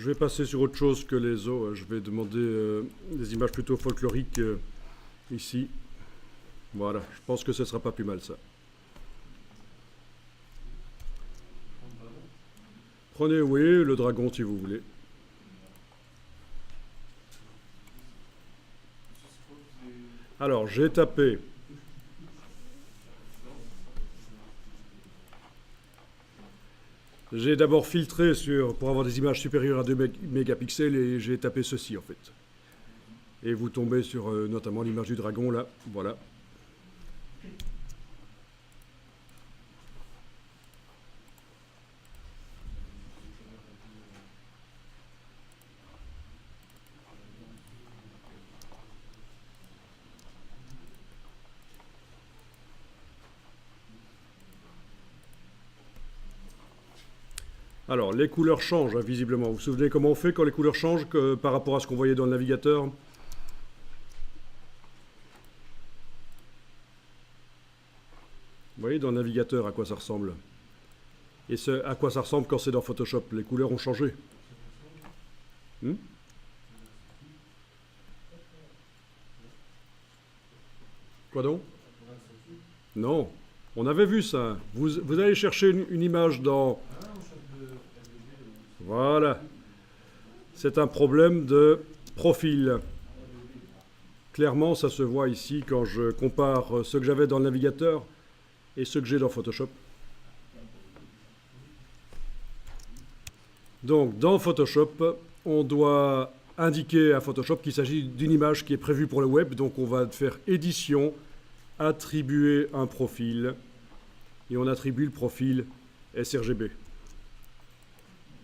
Je vais passer sur autre chose que les os. Je vais demander des images plutôt folkloriques ici. Voilà, je pense que ce ne sera pas plus mal ça. Prenez, oui, le dragon si vous voulez. Alors, j'ai tapé. J'ai d'abord filtré pour avoir des images supérieures à 2 mégapixels et j'ai tapé ceci en fait. Et vous tombez sur notamment l'image du dragon là, voilà. Alors, les couleurs changent, hein, visiblement. Vous vous souvenez comment on fait quand les couleurs changent par rapport à ce qu'on voyait dans le navigateur? Vous voyez dans le navigateur à quoi ça ressemble? Et à quoi ça ressemble quand c'est dans Photoshop? Les couleurs ont changé. Quoi donc? Non, on avait vu ça. Vous allez chercher une image dans... Voilà. C'est un problème de profil. Clairement, ça se voit ici quand je compare ce que j'avais dans le navigateur et ce que j'ai dans Photoshop. Donc, dans Photoshop, on doit indiquer à Photoshop qu'il s'agit d'une image qui est prévue pour le web. Donc, on va faire édition, attribuer un profil, et on attribue le profil sRGB.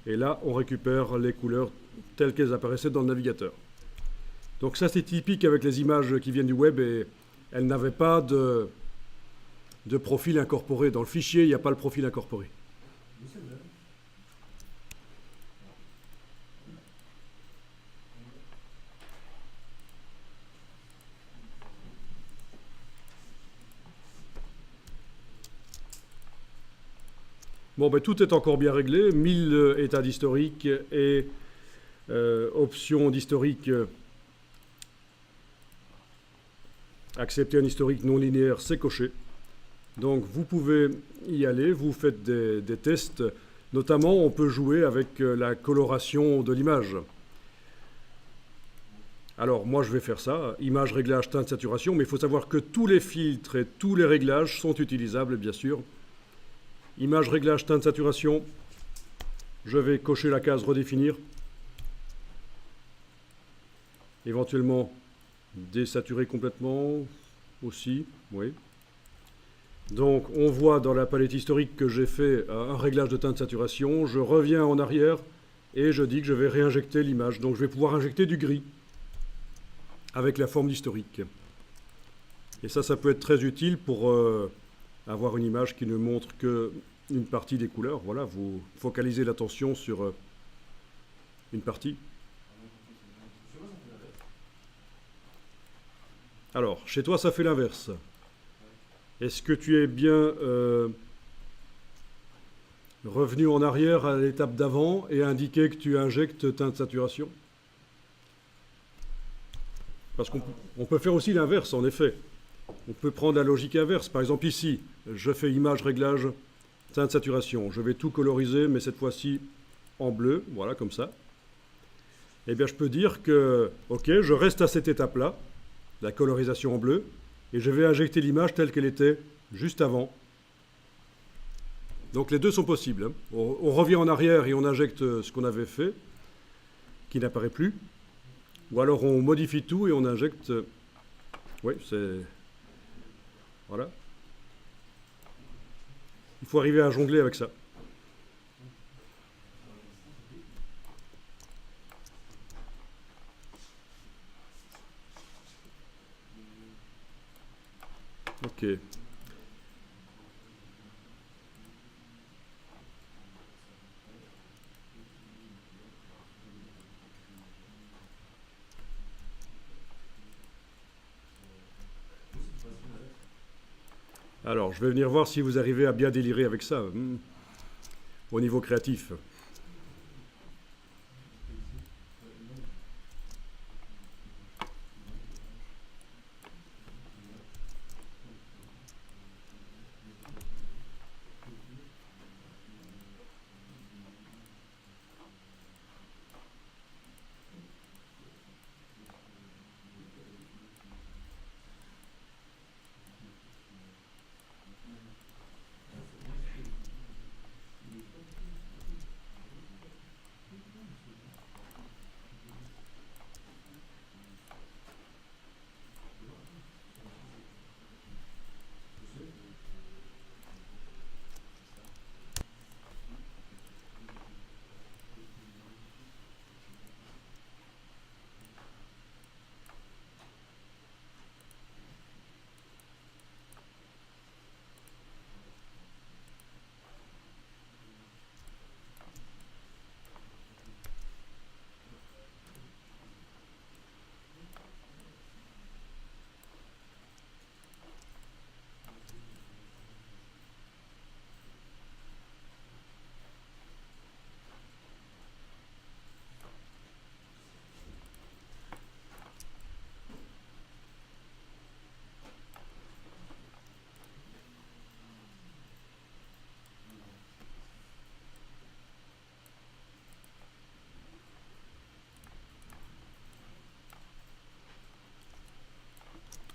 Et là, on récupère les couleurs telles qu'elles apparaissaient dans le navigateur. Donc ça, c'est typique avec les images qui viennent du web et elles n'avaient pas de profil incorporé. Dans le fichier, il n'y a pas le profil incorporé. Bon, ben, tout est encore bien réglé. 1000 états d'historique et options d'historique. Accepter un historique non linéaire, c'est coché. Donc vous pouvez y aller, vous faites des tests. Notamment, on peut jouer avec la coloration de l'image. Alors moi je vais faire ça, image, réglage, teinte, saturation, mais il faut savoir que tous les filtres et tous les réglages sont utilisables, bien sûr. Image, réglage, teinte, saturation. Je vais cocher la case redéfinir. Éventuellement désaturer complètement aussi, oui. Donc on voit dans la palette historique que j'ai fait un réglage de teinte saturation. Je reviens en arrière et je dis que je vais réinjecter l'image. Donc je vais pouvoir injecter du gris avec la forme d'historique. Et ça peut être très utile pour avoir une image qui ne montre qu'une partie des couleurs. Voilà, vous focalisez l'attention sur une partie. Alors, chez toi, ça fait l'inverse. Est-ce que tu es bien revenu en arrière à l'étape d'avant et indiqué que tu injectes teinte saturation? Parce qu'on peut faire aussi l'inverse, en effet. On peut prendre la logique inverse. Par exemple, ici, je fais image, réglage, teinte, saturation. Je vais tout coloriser, mais cette fois-ci en bleu, voilà, comme ça. Eh bien, je peux dire que, ok, je reste à cette étape-là, la colorisation en bleu, et je vais injecter l'image telle qu'elle était juste avant. Donc les deux sont possibles. Hein. On revient en arrière et on injecte ce qu'on avait fait, qui n'apparaît plus. Ou alors on modifie tout et on injecte... Oui, c'est... Voilà. Il faut arriver à jongler avec ça. Ok. Alors, je vais venir voir si vous arrivez à bien délirer avec ça, au niveau créatif.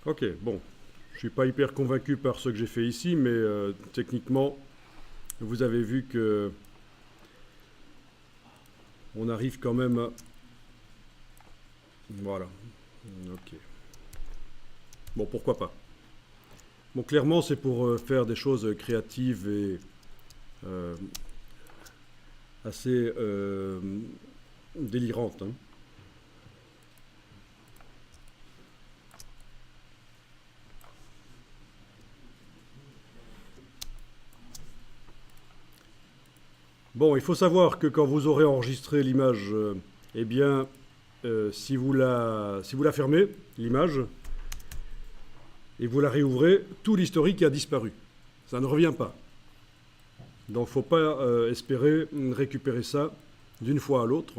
Ok, bon. Je ne suis pas hyper convaincu par ce que j'ai fait ici, mais techniquement, vous avez vu que on arrive quand même à... Voilà. Ok. Bon, pourquoi pas. Bon, clairement, c'est pour faire des choses créatives et euh, assez délirantes, hein. Bon, il faut savoir que quand vous aurez enregistré l'image, eh bien, si vous la fermez, l'image, et vous la réouvrez, tout l'historique a disparu. Ça ne revient pas. Donc il ne faut pas espérer récupérer ça d'une fois à l'autre.